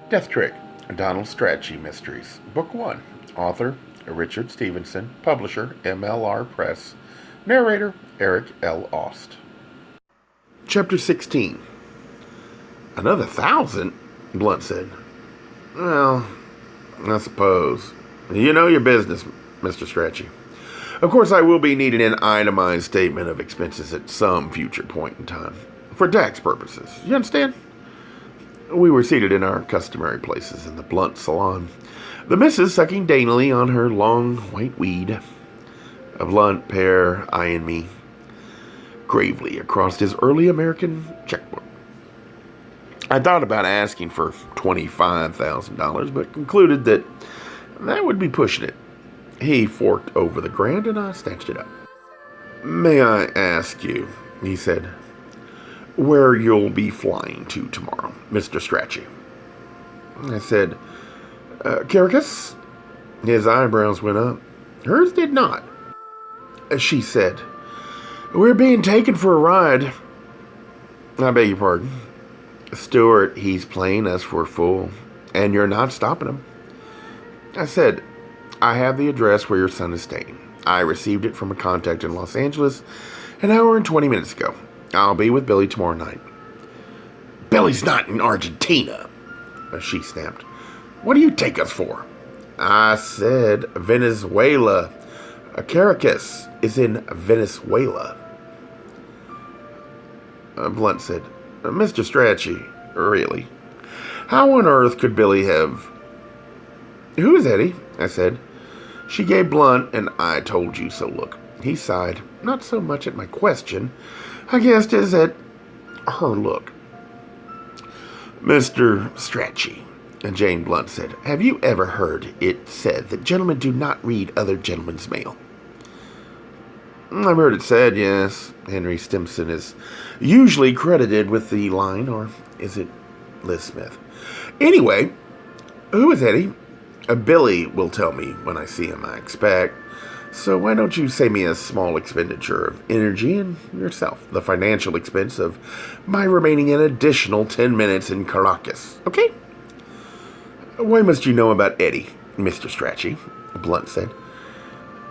Death Trick, Donald Strachey Mysteries, Book 1. Author, Richard Stevenson. Publisher, MLR Press. Narrator, Eric L. Aust. Chapter 16. Another 1,000? Blunt said. Well, I suppose. You know your business, Mr. Strachey. Of course, I will be needing an itemized statement of expenses at some future point in time. For tax purposes. You understand? We were seated in our customary places in the Blunt salon, the missus sucking daintily on her long white weed. A Blunt pair eyeing me gravely across his early American checkbook. I thought about asking for $25,000, but concluded that would be pushing it. He forked over the grand, and I snatched it up. May I ask you, he said, where you'll be flying to tomorrow, Mr. Strachey? I said, Caracas? His eyebrows went up. Hers did not. She said, we're being taken for a ride. I beg your pardon. Stuart, he's playing us for a fool, and you're not stopping him. I said, I have the address where your son is staying. I received it from a contact in Los Angeles an hour and 20 minutes ago. I'll be with Billy tomorrow night. Billy's not in Argentina, she snapped. What do you take us for? I said Venezuela. Caracas is in Venezuela. Blunt said, Mr. Strachey, really? How on earth could Billy have... Who is Eddie? I said. She gave Blunt an I told you so look. He sighed, not so much at my question, I guessed as at her look. Mr. Strachey, Jane Blunt said, have you ever heard it said that gentlemen do not read other gentlemen's mail? I've heard it said, yes. Henry Stimson is usually credited with the line, or is it Liz Smith? Anyway, who is Eddie? Billy will tell me when I see him, I expect. So why don't you save me a small expenditure of energy and yourself, the financial expense of my remaining an additional 10 minutes in Caracas, okay? Why must you know about Eddie, Mr. Strachey? Blunt said.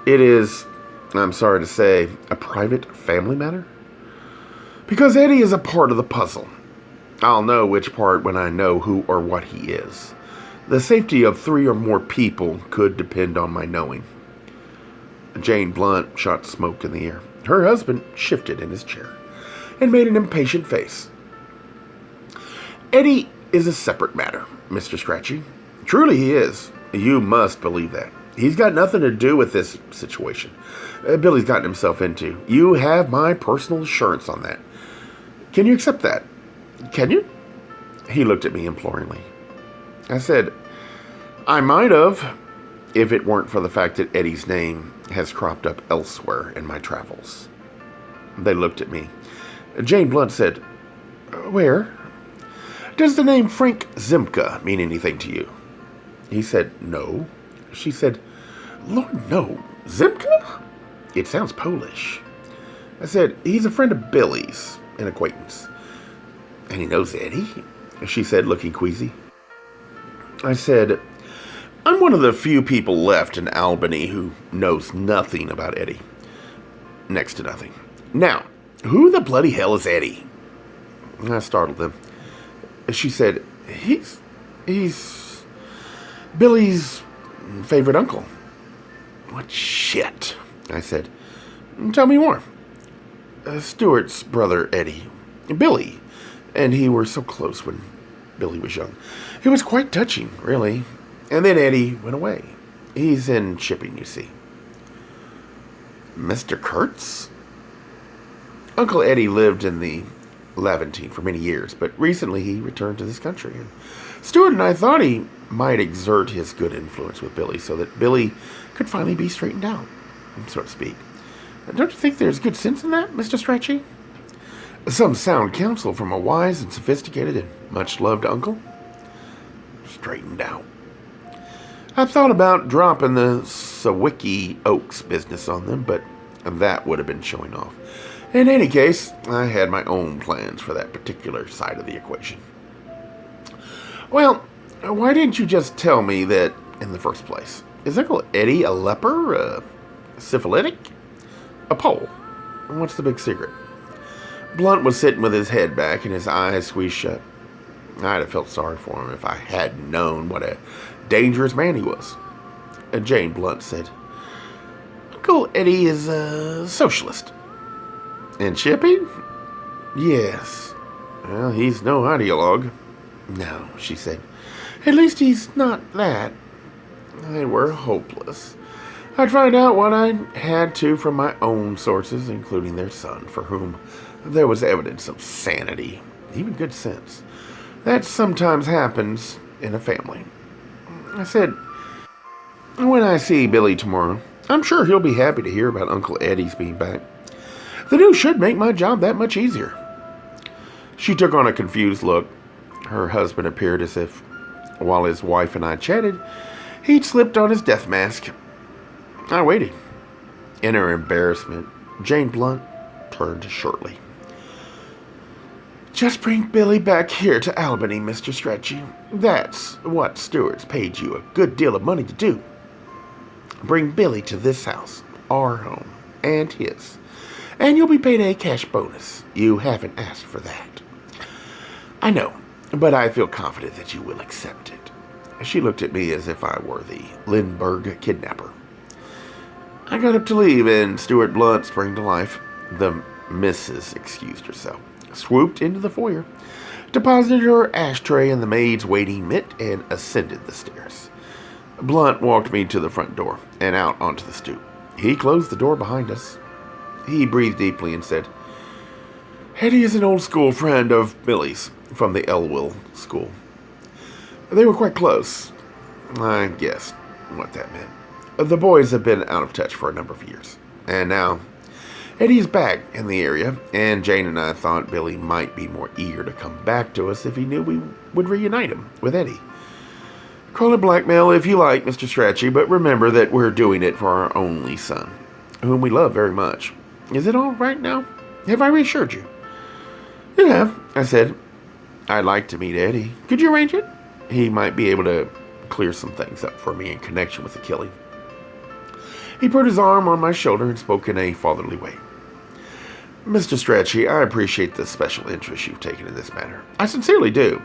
It is, I'm sorry to say, a private family matter. Because Eddie is a part of the puzzle. I'll know which part when I know who or what he is. The safety of 3 or more people could depend on my knowing. Jane Blunt shot smoke in the air. Her husband shifted in his chair and made an impatient face. Eddie is a separate matter, Mr. Strachey. Truly he is. You must believe that. He's got nothing to do with this situation Billy's gotten himself into. You have my personal assurance on that. Can you accept that? Can you? He looked at me imploringly. I said, I might have, if it weren't for the fact that Eddie's name has cropped up elsewhere in my travels. They looked at me. Jane Blunt said, where? Does the name Frank Zimka mean anything to you? He said, no. She said, Lord, no. Zimka? It sounds Polish. I said, he's a friend of Billy's, an acquaintance. And he knows Eddie? She said, looking queasy. I said, I'm one of the few people left in Albany who knows nothing about Eddie. Next to nothing. Now, who the bloody hell is Eddie? I startled them. She said, he's Billy's favorite uncle. What shit? I said. Tell me more. Stuart's brother, Eddie. Billy. And he were so close when Billy was young. It was quite touching, really. And then Eddie went away. He's in shipping, you see. Mr. Kurtz? Uncle Eddie lived in the Levantine for many years, but recently he returned to this country. And Stuart and I thought he might exert his good influence with Billy so that Billy could finally be straightened out, so to speak. Don't you think there's good sense in that, Mr. Strachey? Some sound counsel from a wise and sophisticated and much-loved uncle? Straightened out. I thought about dropping the Sawicki Oaks business on them, but that would have been showing off. In any case, I had my own plans for that particular side of the equation. Well, Why didn't you just tell me that in the first place? Is Uncle Eddie a leper? Syphilitic? A Pole? What's the big secret? Blunt was sitting with his head back and his eyes squeezed shut. I'd have felt sorry for him if I hadn't known what a dangerous man he was. Jane Blunt said, Uncle Eddie is a socialist. And shipping? Yes. Well, he's no ideologue. No, she said. At least he's not that. They were hopeless. I'd find out what I had to from my own sources, including their son, for whom there was evidence of sanity, even good sense. That sometimes happens in a family. I said, when I see Billy tomorrow, I'm sure he'll be happy to hear about Uncle Eddie's being back. The news should make my job that much easier. She took on a confused look. Her husband appeared as if, while his wife and I chatted, he'd slipped on his death mask. I waited. In her embarrassment, Jane Blunt turned shortly. Just bring Billy back here to Albany, Mr. Strachey. That's what Stewart's paid you a good deal of money to do. Bring Billy to this house, our home, and his. And you'll be paid a cash bonus. You haven't asked for that. I know, but I feel confident that you will accept it. She looked at me as if I were the Lindbergh kidnapper. I got up to leave, and Stewart Blunt sprang to life. The missus excused herself, swooped into the foyer, deposited her ashtray in the maid's waiting mitt, and ascended the stairs. Blunt walked me to the front door and out onto the stoop. He closed the door behind us. He breathed deeply and said, Eddie is an old school friend of Billy's from the Elwell school. They were quite close. I guessed what that meant. The boys have been out of touch for a number of years. And now, Eddie is back in the area, and Jane and I thought Billy might be more eager to come back to us if he knew we would reunite him with Eddie. Call it blackmail if you like, Mr. Strachey, but remember that we're doing it for our only son, whom we love very much. Is it all right now? Have I reassured you? You have, I said. I'd like to meet Eddie. Could you arrange it? He might be able to clear some things up for me in connection with the killing. He put his arm on my shoulder and spoke in a fatherly way. Mr. Strachey, I appreciate the special interest you've taken in this matter. I sincerely do.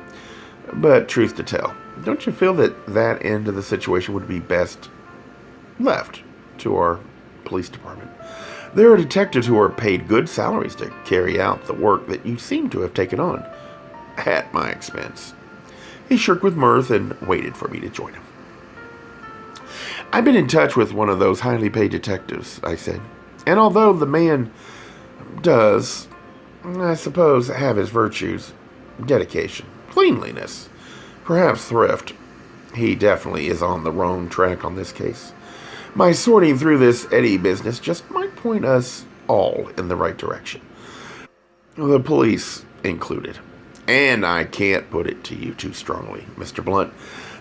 But truth to tell, don't you feel that that end of the situation would be best left to our police department? There are detectives who are paid good salaries to carry out the work that you seem to have taken on, at my expense. He shook with mirth and waited for me to join him. I've been in touch with one of those highly paid detectives, I said, and although the man does, I suppose, have his virtues, dedication, cleanliness, perhaps thrift, he definitely is on the wrong track on this case. My sorting through this Eddie business just might point us all in the right direction. The police included. And I can't put it to you too strongly, Mr. Blunt,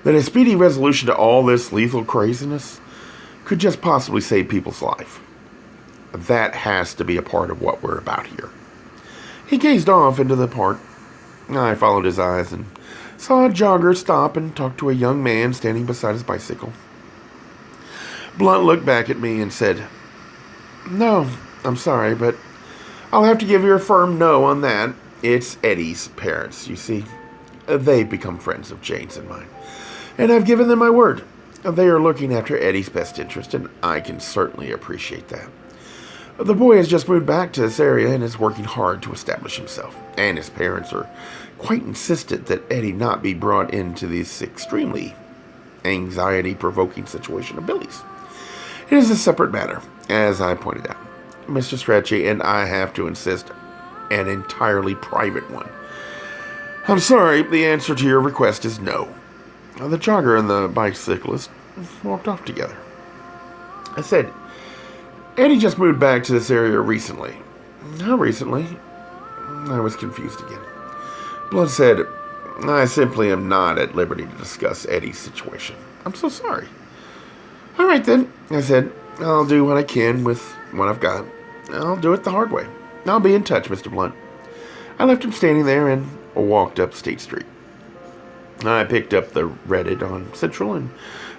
that a speedy resolution to all this lethal craziness could just possibly save people's life. That has to be a part of what we're about here. He gazed off into the park. I followed his eyes and saw a jogger stop and talk to a young man standing beside his bicycle. Blunt looked back at me and said, No, I'm sorry, but I'll have to give you a firm no on that. It's Eddie's parents, you see. They've become friends of Jane's and mine, and I've given them my word. They are looking after Eddie's best interest, and I can certainly appreciate that. The boy has just moved back to this area and is working hard to establish himself, and his parents are quite insistent that Eddie not be brought into this extremely anxiety-provoking situation of Billy's. It is a separate matter, as I pointed out. Mr. Strachey, and I have to insist, an entirely private one. I'm sorry, the answer to your request is no. The jogger and the bicyclist walked off together. I said, Eddie just moved back to this area recently. How recently? I was confused again. Blood said, I simply am not at liberty to discuss Eddie's situation. I'm so sorry. All right then, I said. I'll do what I can with what I've got. I'll do it the hard way. I'll be in touch, Mr. Blunt. I left him standing there and walked up State Street. I picked up the Reddit on Central and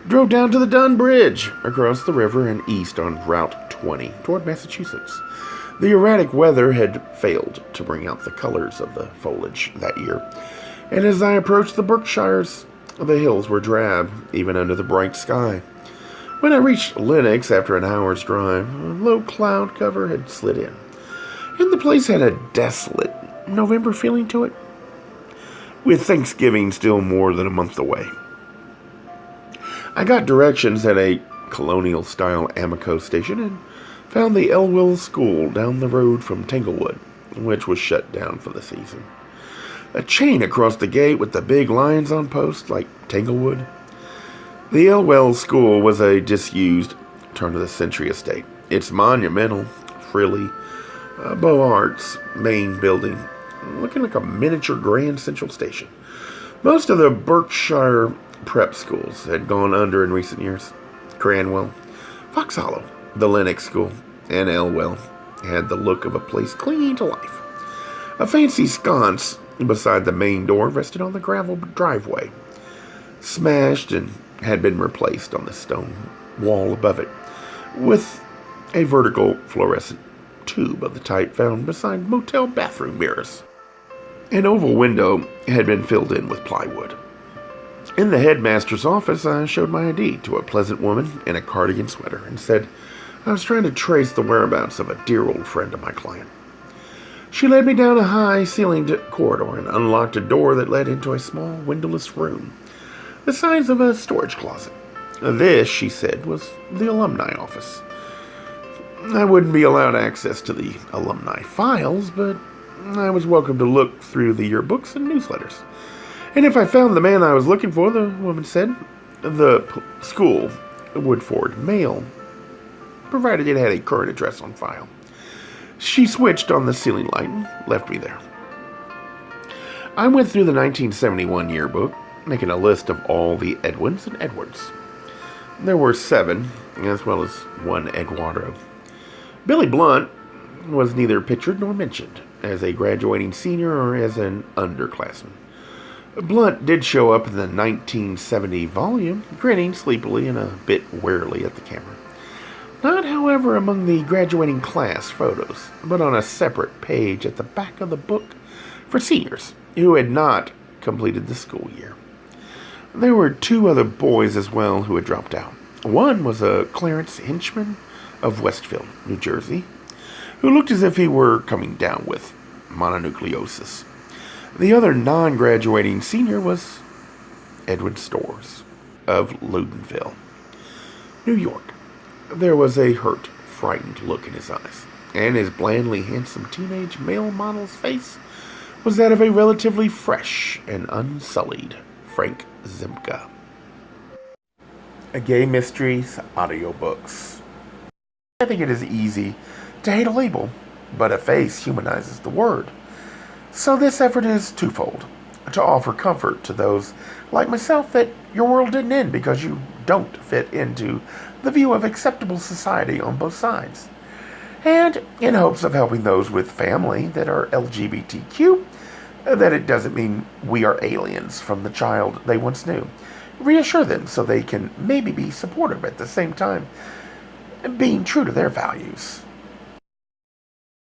drove down to the Dunn Bridge, across the river and east on Route 20 toward Massachusetts. The erratic weather had failed to bring out the colors of the foliage that year, and as I approached the Berkshires, the hills were drab, even under the bright sky. When I reached Lenox after an hour's drive, a low cloud cover had slid in, and the place had a desolate November feeling to it, with Thanksgiving still more than a month away. I got directions at a colonial-style Amico station and found the Elwell School down the road from Tanglewood, which was shut down for the season. A chain across the gate with the big lions on post, like Tanglewood. The Elwell School was a disused turn-of-the-century estate. Its monumental, frilly, Beaux Arts main building, looking like a miniature Grand Central Station. Most of the Berkshire prep schools had gone under in recent years. Cranwell, Fox Hollow, the Lenox School, and Elwell had the look of a place clinging to life. A fancy sconce beside the main door rested on the gravel driveway, smashed and had been replaced on the stone wall above it, with a vertical fluorescent tube of the type found beside motel bathroom mirrors. An oval window had been filled in with plywood. In the headmaster's office, I showed my ID to a pleasant woman in a cardigan sweater and said I was trying to trace the whereabouts of a dear old friend of my client. She led me down a high-ceilinged corridor and unlocked a door that led into a small, windowless room, the size of a storage closet. This, she said, was the alumni office. I wouldn't be allowed access to the alumni files, but I was welcome to look through the yearbooks and newsletters. And if I found the man I was looking for, the woman said, the school would forward mail, provided it had a current address on file. She switched on the ceiling light and left me there. I went through the 1971 yearbook, making a list of all the Edwins and Edwards. There were 7, as well as 1 Eduardo. Billy Blunt was neither pictured nor mentioned as a graduating senior or as an underclassman. Blunt did show up in the 1970 volume, grinning sleepily and a bit warily at the camera. Not, however, among the graduating class photos, but on a separate page at the back of the book for seniors who had not completed the school year. There were 2 other boys as well who had dropped out. One was a Clarence Hinchman of Westfield, New Jersey, who looked as if he were coming down with mononucleosis. The other non-graduating senior was Edwin Storrs of Loudonville, New York. There was a hurt, frightened look in his eyes, and his blandly handsome teenage male model's face was that of a relatively fresh and unsullied Frank Zimka. Gay Mysteries audiobooks. I think it is easy to hate a label, but a face humanizes the word. So this effort is twofold: to offer comfort to those like myself that your world didn't end because you don't fit into the view of acceptable society on both sides, and in hopes of helping those with family that are LGBTQ, that it doesn't mean we are aliens from the child they once knew. Reassure them so they can maybe be supportive at the same time, being true to their values.